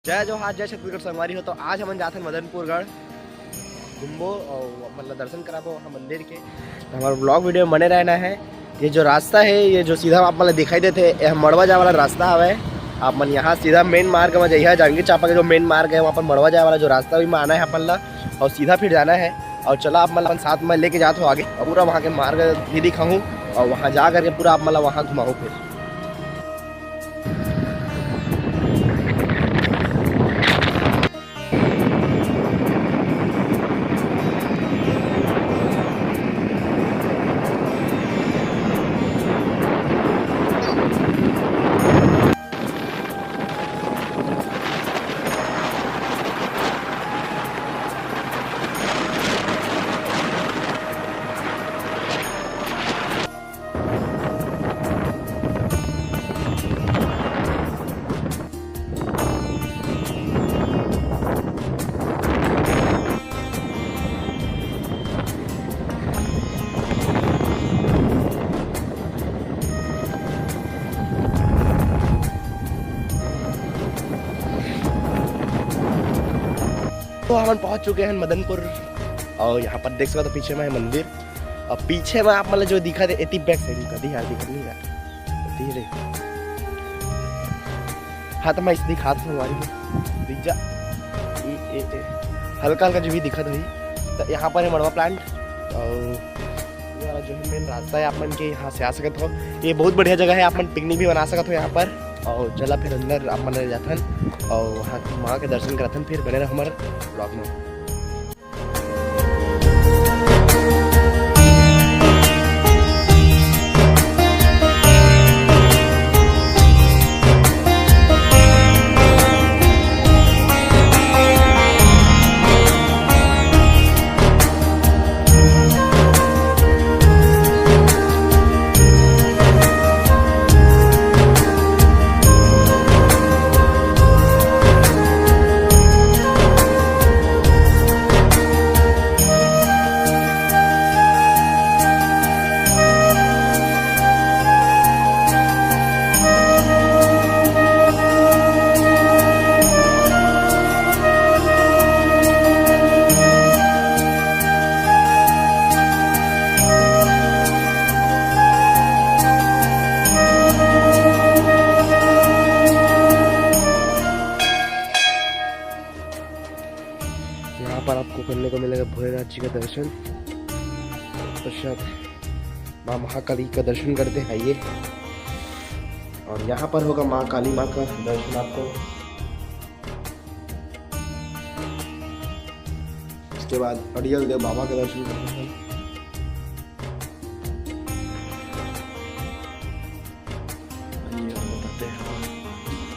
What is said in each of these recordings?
जय जोहार, जय छत्तीसगढ़ संगवारी हो। तो आज हम जाते हैं मदनपुरगढ़ घूमबो और मतलब दर्शन कराबो वहाँ मंदिर के। तो हमारा ब्लॉग वीडियो में बने रहना है। ये जो रास्ता है, ये जो सीधा आप मतलब दिखाई देते ये मड़वा जाए वाला रास्ता है। आप मन यहाँ सीधा मेन मार्ग में जाइए, जांजगीर चांपा का जो मेन मार्ग है वहाँ पर मड़वा जाए वाला जो रास्ता भी में आना है अपन ला, और सीधा फिर जाना है। और चला आप मतलब साथ में लेके जाते हो आगे और पूरा वहाँ के मार्ग भी दिखाऊँ और वहाँ जा करके पूरा आप मतलब वहाँ घुमाऊँ फिर। तो हम पहुंच चुके हैं मदनपुर और यहाँ पर देख सकते हो पीछे में है मंदिर और पीछे में आप मतलब जो दिखा दे एटी बैक साइड कभी यार दिखा नहीं रहा धीरे। हाँ तो मैं इस दिखा दूँ हमारी दिख जा हल्का हल्का जो भी दिखा दो। तो यहाँ पर है मड़वा प्लांट और जो है मेन रास्ता है आप मन के यहाँ से आ सकते हो। ये बहुत बढ़िया जगह है, आप मन पिकनिक भी बना सकते हो यहाँ पर। और चला फिर अंदर आप मन जाते हैं और वहाँ माँ के दर्शन करते हैं। फिर बने रहे हमारे ब्लॉग में। यहाँ पर आपको करने को मिलेगा भोलेनाथ जी का दर्शन। पश्चात माँ महाकाली का दर्शन करते हैं ये, और यहाँ पर होगा माँ काली माँ का दर्शन आपको। उसके बाद अड़ियल देव बाबा का दर्शन करते हैं।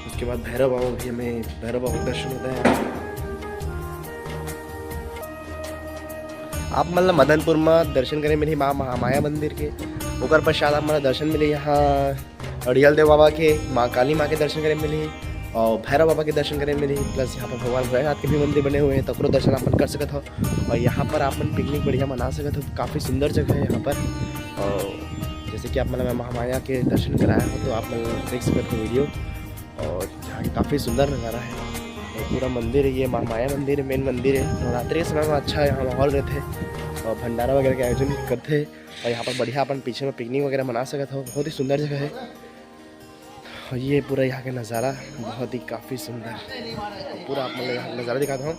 उसके बाद भैरव बाबा भी हमें भैरव बाबा का दर्शन होता है। आप मतलब मदनपुर में दर्शन करें मिले माँ महामाया मंदिर के, ओकर पश्चात आप मतलब दर्शन मिले यहाँ अड़ियल देव बाबा के, माँ काली माँ के दर्शन करें मिले और भैरव बाबा के दर्शन करें मिले। प्लस यहाँ पर भगवान भोलेनाथ के भी मंदिर बने हुए हैं, तकरो दर्शन आप कर सकते हो। और यहाँ पर आप पिकनिक बढ़िया मना सकते हो। काफ़ी सुंदर जगह है यहाँ पर। और जैसे कि आप मतलब महामाया के दर्शन कराया हो तो आप देख सकते हो वीडियो, और यहाँ काफ़ी सुंदर नज़ारा है। पूरा मंदिर है, ये महामाया मंदिर है, मेन मंदिर है। नवरात्रि के समय में अच्छा यहाँ माहौल रहते और भंडारा वगैरह के आयोजन करते। और यहाँ पर बढ़िया अपन पीछे में पिकनिक वगैरह मना सकते हो। बहुत ही सुंदर जगह है और ये पूरा यहाँ का नज़ारा बहुत ही काफ़ी सुंदर। पूरा आप मतलब यहाँ नज़ारा दिखाता हूँ।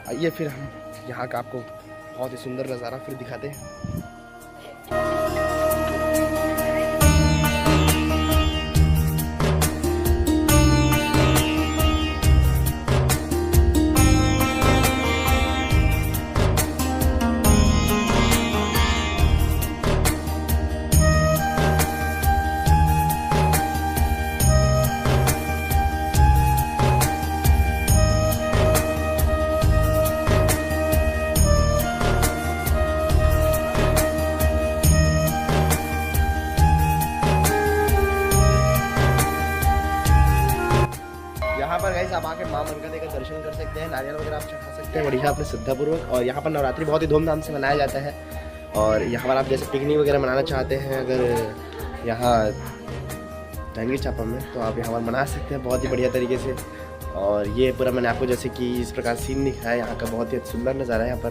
आइए फिर हम यहाँ का आपको बहुत ही सुंदर नज़ारा फिर दिखाते हैं। दर्शन कर सकते हैं, नारियल वगैरह आप चढ़ा सकते हैं बढ़िया अपने श्रद्धापूर्वक। और यहाँ पर नवरात्रि बहुत ही धूमधाम से मनाया जाता है। और यहाँ पर आप जैसे पिकनिक वगैरह मनाना चाहते हैं अगर यहाँ जांजगीर चांपा में, तो आप यहाँ पर मना सकते हैं बहुत ही बढ़िया तरीके से। और ये पूरा मैंने आपको जैसे कि इस प्रकार सीन दिखाया, यहाँ का बहुत ही सुंदर नज़ारा है यहाँ पर।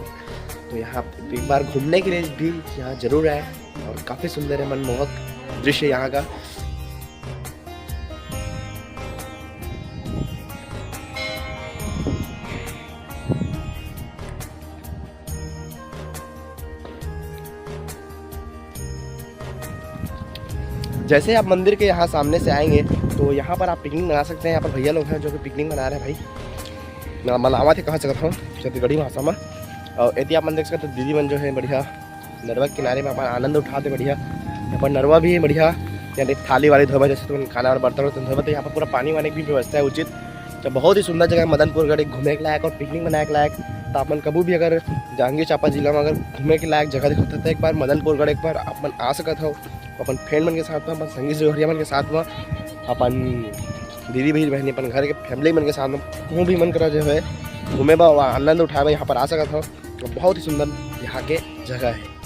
तो यहाँ एक बार घूमने के लिए भी यहाँ ज़रूर आए, और काफ़ी सुंदर है, मनमोहक दृश्य यहाँ का। जैसे आप मंदिर के यहाँ सामने से आएंगे तो यहाँ पर आप पिकनिक मना सकते हैं। यहाँ पर भैया लोग हैं जो कि पिकनिक मना रहे हैं भाई, मनावा थे कहाँ से कहता हूँ छत्तीसगढ़ी भाषा में। और यदि आप मन देख सकते तो दीदी मन जो है बढ़िया नरवा किनारे में अपन आनंद उठाते बढ़िया। यहाँ पर नरवा भी है बढ़िया, यानी थाली वाली धोबा जैसे तुम खाना और बर्तन वर्तन धोबा, तो यहाँ पर पूरा पानी वाने की भी व्यवस्था है उचित। तो बहुत ही सुंदर जगह है मदनपुरगढ़, एक घूमने के लायक और पिकनिक मनाने के लायक। तो आप मन कभी भी अगर जांजगीर चांपा जिला में अगर घूमने के लायक जगह दिखता है, एक बार मदनपुरगढ़ एक बार आप मन आ सकत हो अपन फ्रेंड मन के साथ में, अपन संगी जोहरिया मन के साथ में, अपन दीदी भाई बहनी अपन घर के फैमिली मन के साथ में, कहूँ भी मन करा जो है घूमे बा आनंद उठाए यहाँ पर आ सकत हो। तो बहुत ही सुंदर यहाँ के जगह है।